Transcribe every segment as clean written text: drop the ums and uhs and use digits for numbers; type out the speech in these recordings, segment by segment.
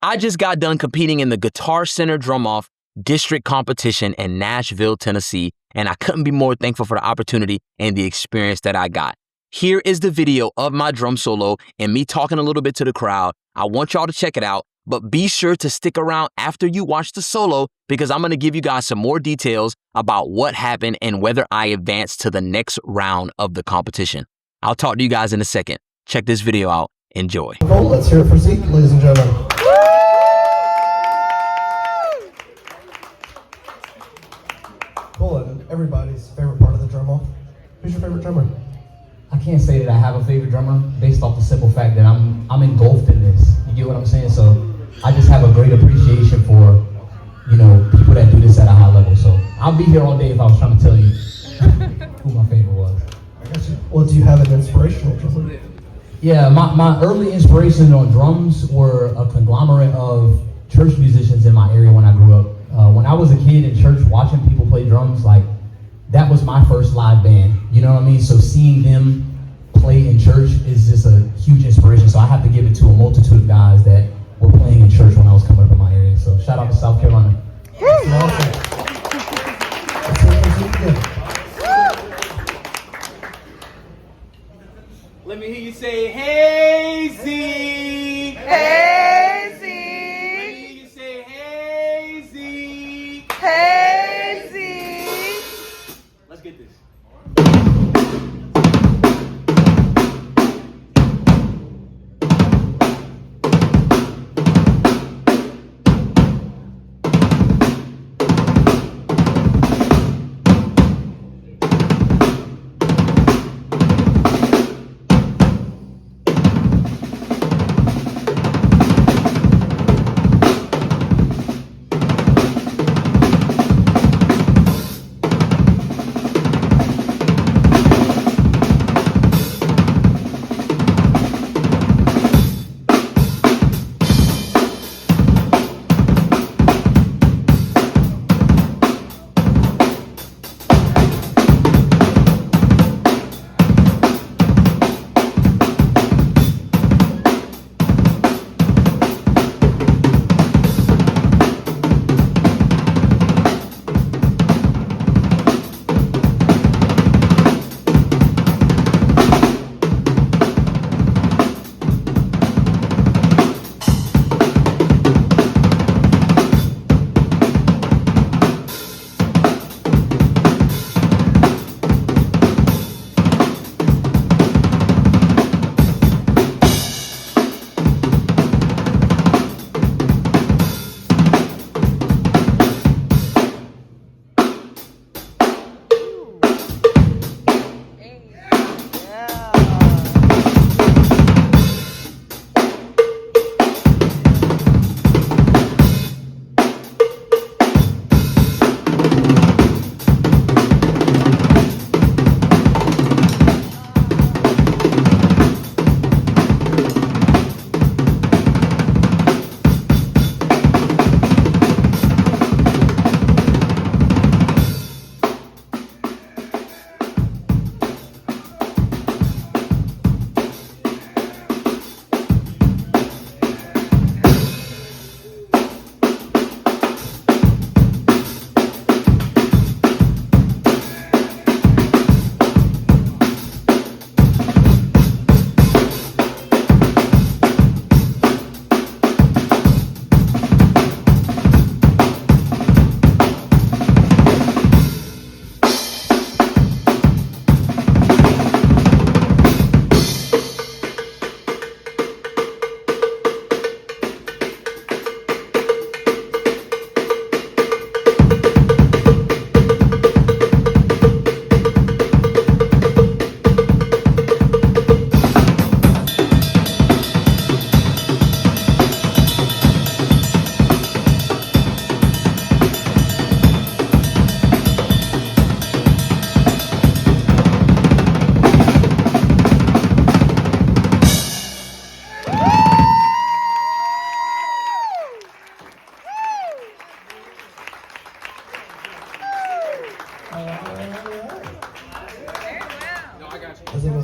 I just got done competing in the Guitar Center Drum-Off District Competition in Nashville, Tennessee, and I couldn't be more thankful for the opportunity and the experience that I got. Here is the video of my drum solo and me talking a little bit to the crowd. I want y'all to check it out, but be sure to stick around after you watch the solo because I'm going to give you guys some more details about what happened and whether I advanced to the next round of the competition. I'll talk to you guys in a second. Check this video out. Enjoy. Cool. Let's hear it for Zyck, ladies and gentlemen. Cool, and everybody's favorite part of the drum-off. Who's your favorite drummer? I can't say that I have a favorite drummer based off the simple fact that I'm engulfed in this. You get what I'm saying? So I just have a great appreciation for, people that do this at a high level. So I'll be here all day if I was trying to tell you who my favorite was. I got you. Well, do you have an inspirational drummer? Yeah, my early inspirations on drums were a conglomerate of church musicians in my area when I grew up. When I was a kid in church watching people play drums, that was my first live band, you know what I mean? So seeing them play in church is just a huge inspiration. So I have to give it to a multitude of guys that were playing in church when I was coming up in my area. So shout out to South Carolina. Let me hear you say, hey, Zyck. Hey, Zyck. Let me hear you say, hey, Zyck. Hey, Zyck. Let's get this.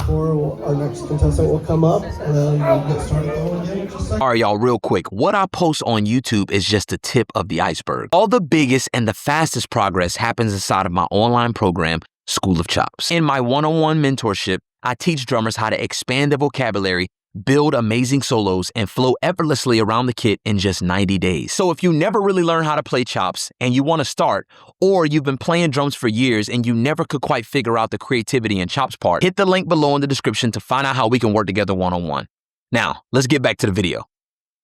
before our next contestant will come up, and then we'll get started going again in just a second. All right, y'all, real quick. What I post on YouTube is just the tip of the iceberg. All the biggest and the fastest progress happens inside of my online program, School of Chops. In my one-on-one mentorship, I teach drummers how to expand their vocabulary, build amazing solos, and flow effortlessly around the kit in just 90 days. So if you never really learned how to play chops and you want to start, or you've been playing drums for years and you never could quite figure out the creativity and chops part, hit the link below in the description to find out how we can work together one-on-one. Now, let's get back to the video.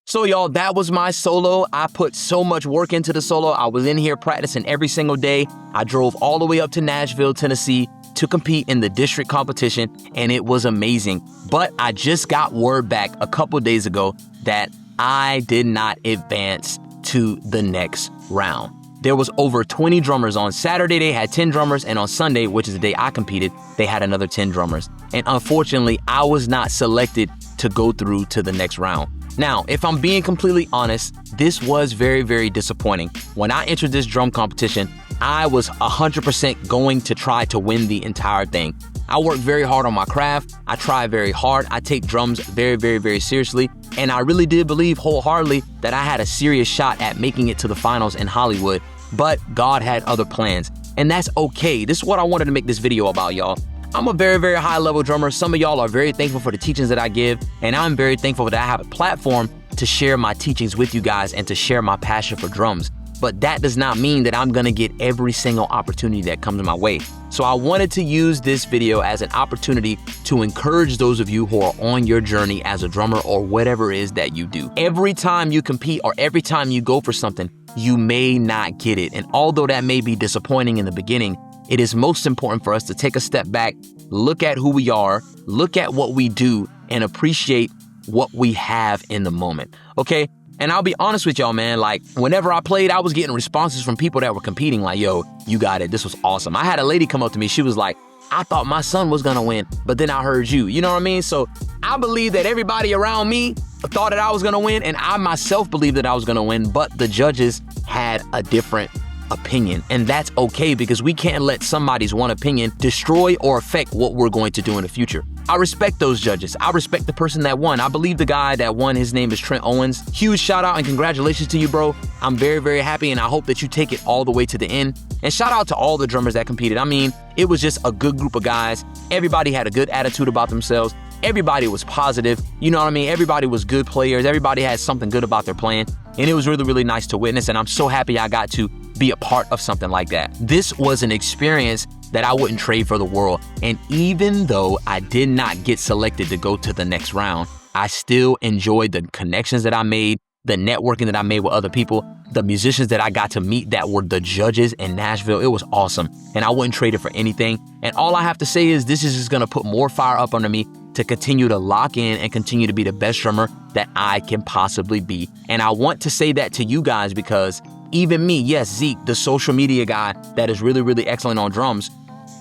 So y'all, that was my solo. I put so much work into the solo. I was in here practicing every single day. I drove all the way up to Nashville, Tennessee to compete in the district competition, and it was amazing. But I just got word back a couple days ago that I did not advance to the next round. There was over 20 drummers. On Saturday, they had 10 drummers, and on Sunday, which is the day I competed, they had another 10 drummers. And unfortunately, I was not selected to go through to the next round. Now, if I'm being completely honest, this was very, very disappointing. When I entered this drum competition, I was 100% going to try to win the entire thing. I work very hard on my craft. I try very hard. I take drums very, very, very seriously. And I really did believe wholeheartedly that I had a serious shot at making it to the finals in Hollywood. But God had other plans. And that's okay. This is what I wanted to make this video about, y'all. I'm a very, very high level drummer. Some of y'all are very thankful for the teachings that I give, and I'm very thankful that I have a platform to share my teachings with you guys and to share my passion for drums. But that does not mean that I'm gonna get every single opportunity that comes my way. So I wanted to use this video as an opportunity to encourage those of you who are on your journey as a drummer or whatever it is that you do. Every time you compete or every time you go for something, you may not get it. And although that may be disappointing in the beginning, it is most important for us to take a step back, look at who we are, look at what we do, and appreciate what we have in the moment, okay? And I'll be honest with y'all, man, like, whenever I played, I was getting responses from people that were competing like, yo, you got it, this was awesome. I had a lady come up to me, she was like, I thought my son was gonna win, but then I heard you, you know what I mean? So I believe that everybody around me thought that I was gonna win, and I myself believed that I was gonna win, but the judges had a different opinion, and that's okay because we can't let somebody's one opinion destroy or affect what we're going to do in the future. I respect those judges. I respect the person that won. I believe the guy that won, his name is Trent Owens. Huge shout out and congratulations to you, bro. I'm very, very happy, and I hope that you take it all the way to the end. And shout out to all the drummers that competed. I mean, it was just a good group of guys. Everybody had a good attitude about themselves. Everybody was positive. You know what I mean? Everybody was good players. Everybody had something good about their playing. And it was really, really nice to witness. And I'm so happy I got to be a part of something like that. This was an experience that I wouldn't trade for the world. And even though I did not get selected to go to the next round, I still enjoyed the connections that I made, the networking that I made with other people, the musicians that I got to meet that were the judges in Nashville. It was awesome. And I wouldn't trade it for anything. And all I have to say is this is just gonna put more fire up under me to continue to lock in and continue to be the best drummer that I can possibly be. And I want to say that to you guys because even me, yes, Zyck, the social media guy that is really, really excellent on drums,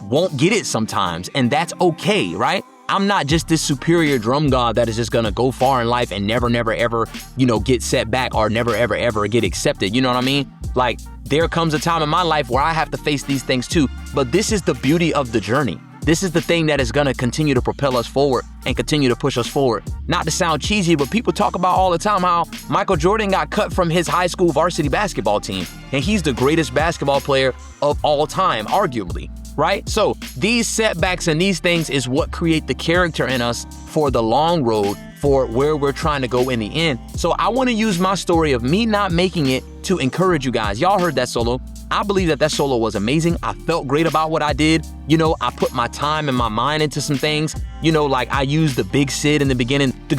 won't get it sometimes, and that's okay, right? I'm not just this superior drum god that is just gonna go far in life and never, never, ever, you know, get set back or never, ever, ever get accepted, you know what I mean? Like, there comes a time in my life where I have to face these things too, but this is the beauty of the journey. This is the thing that is gonna continue to propel us forward and continue to push us forward. Not to sound cheesy, but people talk about all the time how Michael Jordan got cut from his high school varsity basketball team, and he's the greatest basketball player of all time, arguably, right? So these setbacks and these things is what create the character in us for the long road, for where we're trying to go in the end. So I wanna use my story of me not making it to encourage you guys. Y'all heard that solo. I believe that that solo was amazing. I felt great about what I did. You know, I put my time and my mind into some things. You know, like I used the big Sid in the beginning. If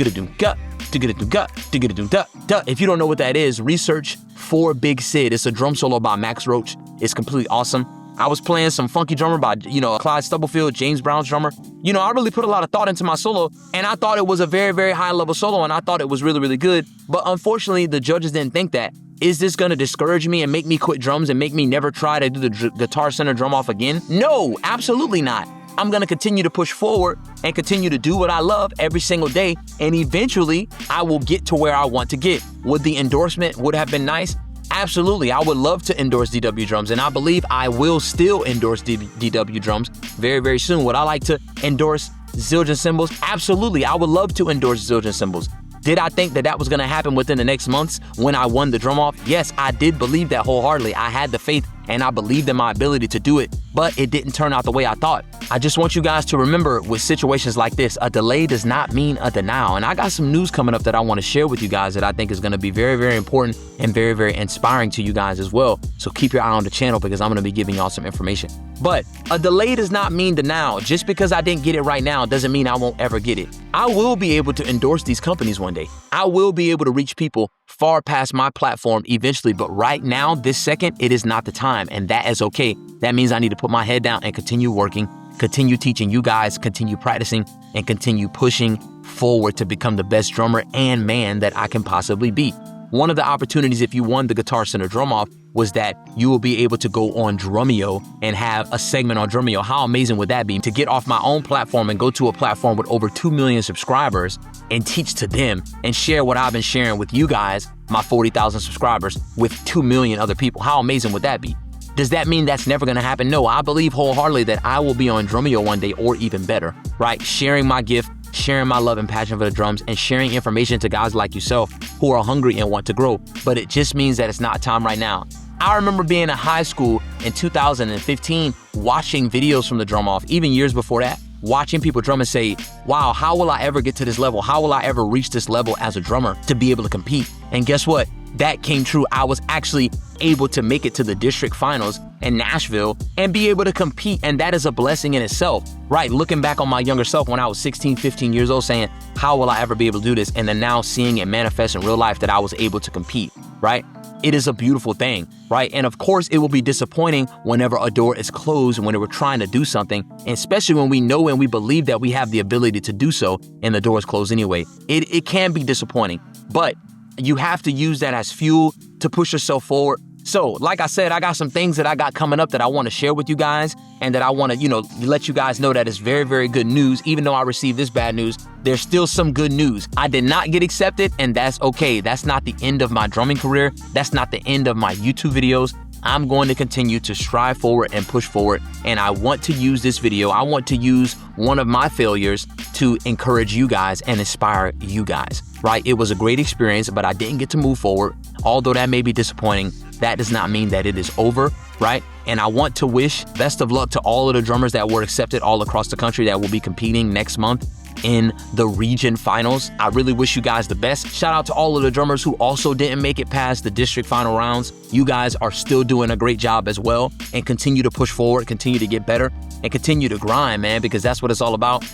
you don't know what that is, research for Big Sid. It's a drum solo by Max Roach. It's completely awesome. I was playing some funky drummer by, you know, Clyde Stubblefield, James Brown's drummer. You know, I really put a lot of thought into my solo, and I thought it was a very, very high level solo, and I thought it was really, really good. But unfortunately, the judges didn't think that. Is this gonna discourage me and make me quit drums and make me never try to do the Guitar Center drum off again? No, absolutely not. I'm gonna continue to push forward and continue to do what I love every single day, and eventually I will get to where I want to get. Would the endorsement would have been nice? Absolutely, I would love to endorse DW Drums, and I believe I will still endorse DW Drums very, very soon. Would I like to endorse Zildjian Cymbals? Absolutely, I would love to endorse Zildjian Cymbals. Did I think that that was gonna happen within the next months when I won the drum off? Yes, I did believe that wholeheartedly. I had the faith and I believed in my ability to do it, but it didn't turn out the way I thought. I just want you guys to remember with situations like this, a delay does not mean a denial. And I got some news coming up that I wanna share with you guys that I think is gonna be very, very important and very, very inspiring to you guys as well. So keep your eye on the channel because I'm gonna be giving y'all some information. But a delay does not mean denial. Just because I didn't get it right now doesn't mean I won't ever get it. I will be able to endorse these companies one day. I will be able to reach people far past my platform eventually, but right now, this second, it is not the time, and that is okay. That means I need to put my head down and continue working, continue teaching you guys, continue practicing, and continue pushing forward to become the best drummer and man that I can possibly be. One of the opportunities if you won the Guitar Center Drum Off was that you will be able to go on Drumeo and have a segment on Drumeo. How amazing would that be? To get off my own platform and go to a platform with over 2 million subscribers and teach to them and share what I've been sharing with you guys, my 40,000 subscribers, with 2 million other people. How amazing would that be? Does that mean that's never gonna happen? No, I believe wholeheartedly that I will be on Drumeo one day or even better, right? Sharing my gift, sharing my love and passion for the drums, and sharing information to guys like yourself who are hungry and want to grow. But it just means that it's not time right now. I remember being in high school in 2015, watching videos from the drum off, even years before that, watching people drum and say, wow, how will I ever get to this level? How will I ever reach this level as a drummer to be able to compete? And guess what? That came true. I was actually able to make it to the district finals in Nashville and be able to compete. And that is a blessing in itself, right? Looking back on my younger self when I was 16, 15 years old saying, how will I ever be able to do this? And then now seeing it manifest in real life that I was able to compete, right? It is a beautiful thing, right? And of course, it will be disappointing whenever a door is closed when we're trying to do something, and especially when we know and we believe that we have the ability to do so and the door is closed anyway. It can be disappointing, but you have to use that as fuel to push yourself forward. So, like I said, I got some things that I got coming up that I want to share with you guys and that I want to, let you guys know that it's very, very good news. Even though I received this bad news, there's still some good news. I did not get accepted, and that's okay. That's not the end of my drumming career. That's not the end of my YouTube videos. I'm going to continue to strive forward and push forward. And I want to use this video. I want to use one of my failures to encourage you guys and inspire you guys, right? It was a great experience, but I didn't get to move forward. Although that may be disappointing, that does not mean that it is over, right? And I want to wish best of luck to all of the drummers that were accepted all across the country that will be competing next month in the region finals. I really wish you guys the best. Shout out to all of the drummers who also didn't make it past the district final rounds. You guys are still doing a great job as well, and continue to push forward, continue to get better, and continue to grind, man, because that's what it's all about,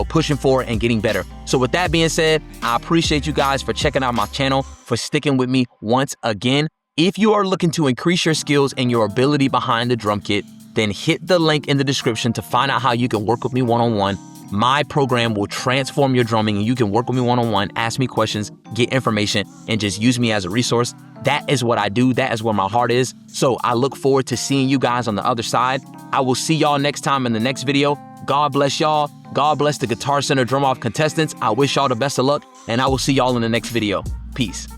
pushing forward and getting better. So with that being said, I appreciate you guys for checking out my channel, for sticking with me once again. If you are looking to increase your skills and your ability behind the drum kit, then hit the link in the description to find out how you can work with me one-on-one. My program will transform your drumming, and you can work with me one-on-one, ask me questions, get information, and just use me as a resource. That is what I do. That is where my heart is. So I look forward to seeing you guys on the other side. I will see y'all next time in the next video. God bless y'all. God bless the Guitar Center Drum Off contestants. I wish y'all the best of luck, and I will see y'all in the next video. Peace.